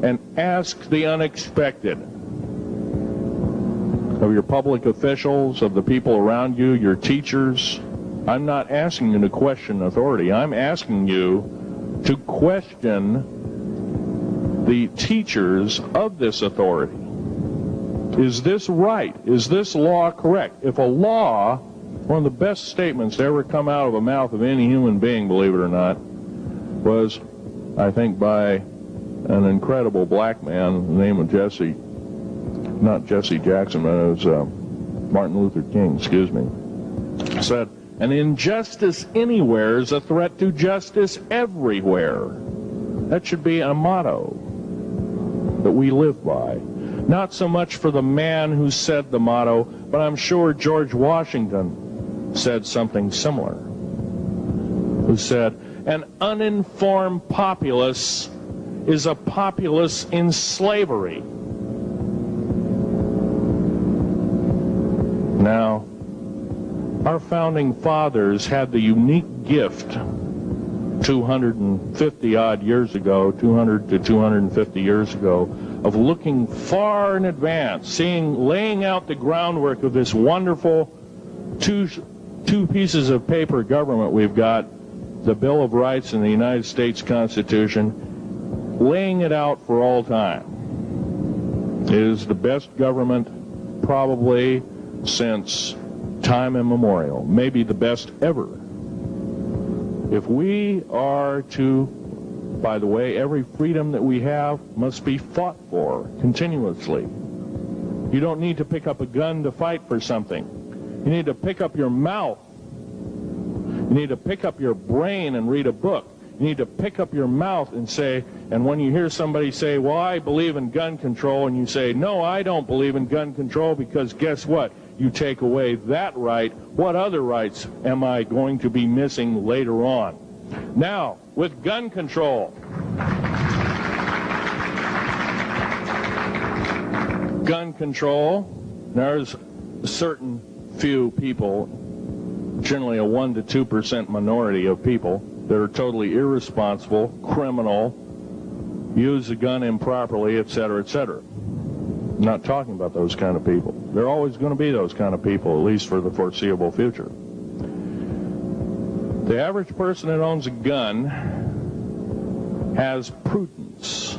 and ask the unexpected of your public officials, of the people around you, your teachers. I'm not asking you to question authority. I'm asking you to question the teachers of this authority. Is this right? Is this law correct? If a law, one of the best statements to ever come out of the mouth of any human being, believe it or not, was, I think, by an incredible black man, the name of not Jesse Jackson, but it was Martin Luther King, excuse me, said, an injustice anywhere is a threat to justice everywhere. That should be a motto that we live by. Not so much for the man who said the motto, but I'm sure George Washington said something similar, who said, an uninformed populace is a populace in slavery. Now, our founding fathers had the unique gift 250 odd years ago, 200 to 250 years ago, of looking far in advance, laying out the groundwork of this wonderful two pieces of paper government we've got, the Bill of Rights and the United States Constitution, laying it out for all time. It is the best government probably since time immemorial, maybe the best ever. If we are to, by the way, every freedom that we have must be fought for continuously. You don't need to pick up a gun to fight for something. You need to pick up your mouth. You need to pick up your brain and read a book. You need to pick up your mouth and say, and when you hear somebody say, well, I believe in gun control, and you say, no, I don't believe in gun control, because guess what? You take away that right. What other rights am I going to be missing later on? Now, with gun control. Gun control, there's a certain few people, generally a 1 to 2% minority of people, that are totally irresponsible, criminal, use a gun improperly, etc., etc. I'm not talking about those kind of people. There are always going to be those kind of people, at least for the foreseeable future. The average person that owns a gun has prudence,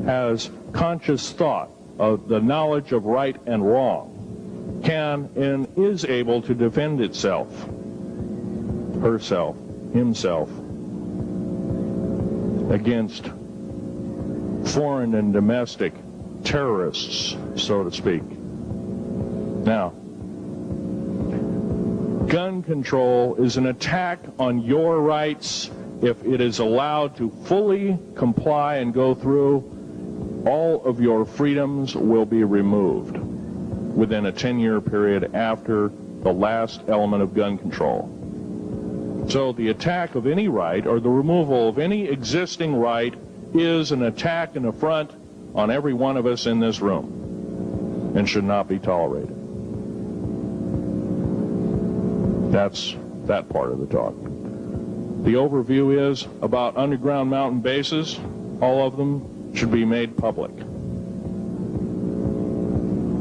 has conscious thought of the knowledge of right and wrong, can and is able to defend itself, herself, himself, against foreign and domestic terrorists, so to speak. Now, gun control is an attack on your rights. If it is allowed to fully comply and go through, all of your freedoms will be removed within a 10-year period after the last element of gun control. So the attack of any right, or the removal of any existing right, is an attack and affront on every one of us in this room, and should not be tolerated. That's that part of the talk. The overview is about underground mountain bases. All of them should be made public.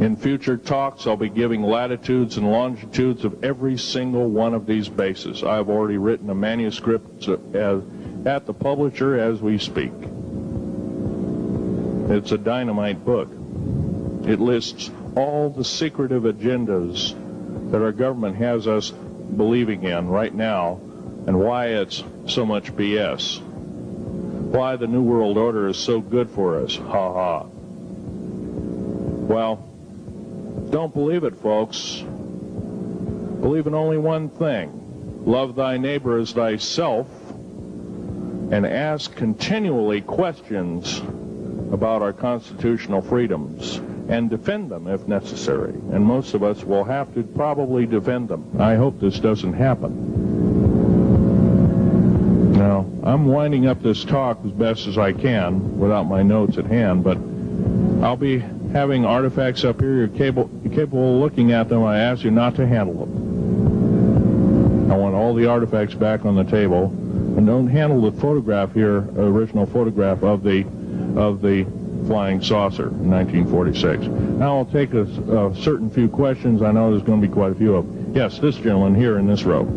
In future talks, I'll be giving latitudes and longitudes of every single one of these bases. I've already written a manuscript at the publisher as we speak. It's a dynamite book. It lists all the secretive agendas that our government has us believing in right now, and why it's so much BS. Why the New World Order is so good for us. Ha ha. Well, don't believe it, folks. Believe in only one thing. Love thy neighbor as thyself, and ask continually questions about our constitutional freedoms, and defend them if necessary. And most of us will have to probably defend them. I hope this doesn't happen. Now, I'm winding up this talk as best as I can without my notes at hand, but I'll be having artifacts up here. You're capable of looking at them. I ask you not to handle them. I want all the artifacts back on the table, and don't handle the photograph here, original photograph of the flying saucer in 1946. Now I'll take a certain few questions. I know there's going to be quite a few of them. Yes, this gentleman here in this row.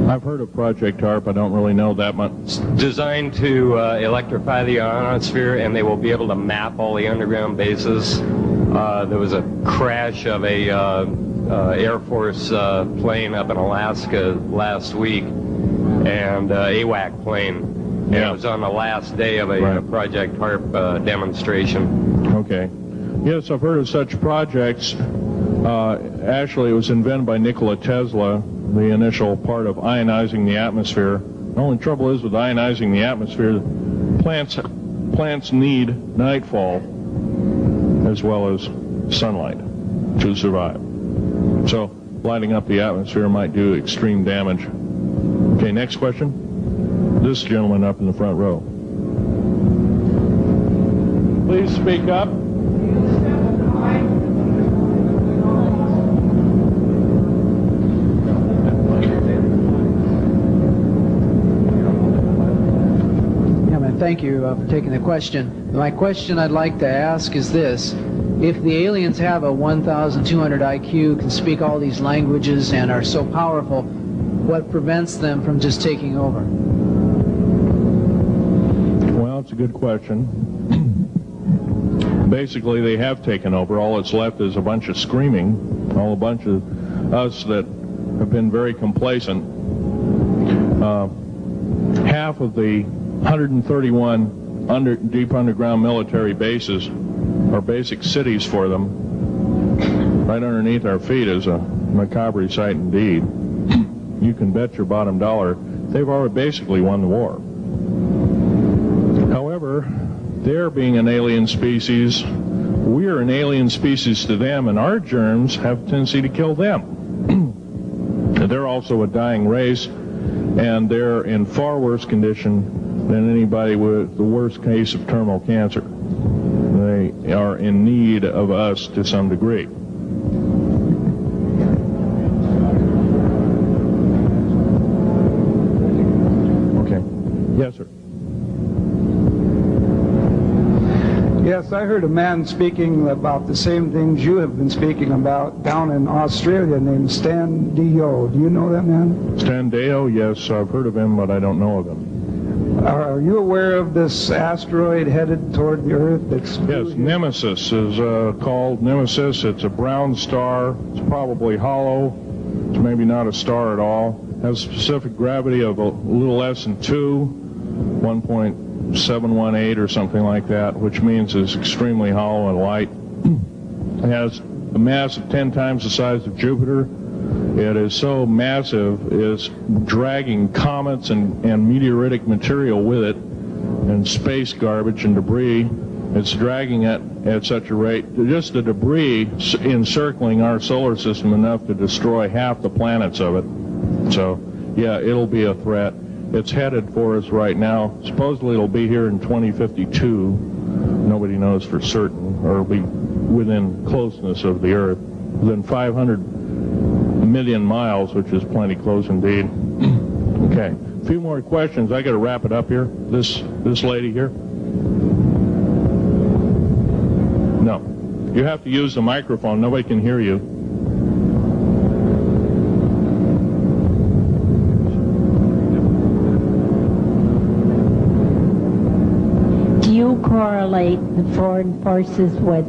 I've heard of Project HARP. I don't really know that much. It's designed to electrify the ionosphere, and they will be able to map all the underground bases. There was a crash of a Air Force plane up in Alaska last week, and AWAC plane. Yeah. It was on the last day of a Project HARP demonstration. Okay. Yes, I've heard of such projects. Actually, it was invented by Nikola Tesla, the initial part of ionizing the atmosphere. The only trouble is with ionizing the atmosphere, plants need nightfall as well as sunlight to survive. So lighting up the atmosphere might do extreme damage. Okay, next question. This gentleman up in the front row. Please speak up. Thank you for taking the question. My question I'd like to ask is this. If the aliens have a 1,200 IQ, can speak all these languages, and are so powerful, what prevents them from just taking over? Well, it's a good question. Basically, they have taken over. All that's left is a bunch of screaming, a bunch of us that have been very complacent. Half of the 131 deep underground military bases are basic cities for them. Right underneath our feet is a macabre sight indeed. You can bet your bottom dollar they've already basically won the war. However, they're being an alien species, we're an alien species to them, and our germs have a tendency to kill them. They're also a dying race, and they're in far worse condition than anybody with the worst case of terminal cancer. They are in need of us to some degree. Okay. Yes, sir. Yes, I heard a man speaking about the same things you have been speaking about down in Australia named Stan Deyo. Do you know that man? Stan Deyo, yes, I've heard of him, but I don't know of him. Are you aware of this asteroid headed toward the Earth? Yes, Nemesis is called Nemesis. It's a brown star. It's probably hollow. It's maybe not a star at all. It has a specific gravity of a little less than 1.718 or something like that, which means it's extremely hollow and light. It has a mass of 10 times the size of Jupiter. It is so massive, it's dragging comets and meteoritic material with it, and space garbage and debris. It's dragging it at such a rate, just the debris encircling our solar system enough to destroy half the planets of it. So, yeah, it'll be a threat. It's headed for us right now. Supposedly it'll be here in 2052. Nobody knows for certain, or it'll be within closeness of the Earth, within 500 million miles, which is plenty close indeed. Okay, a few more questions. I got to wrap it up here. This lady here. No, you have to use the microphone. Nobody can hear you. Do you correlate the foreign forces with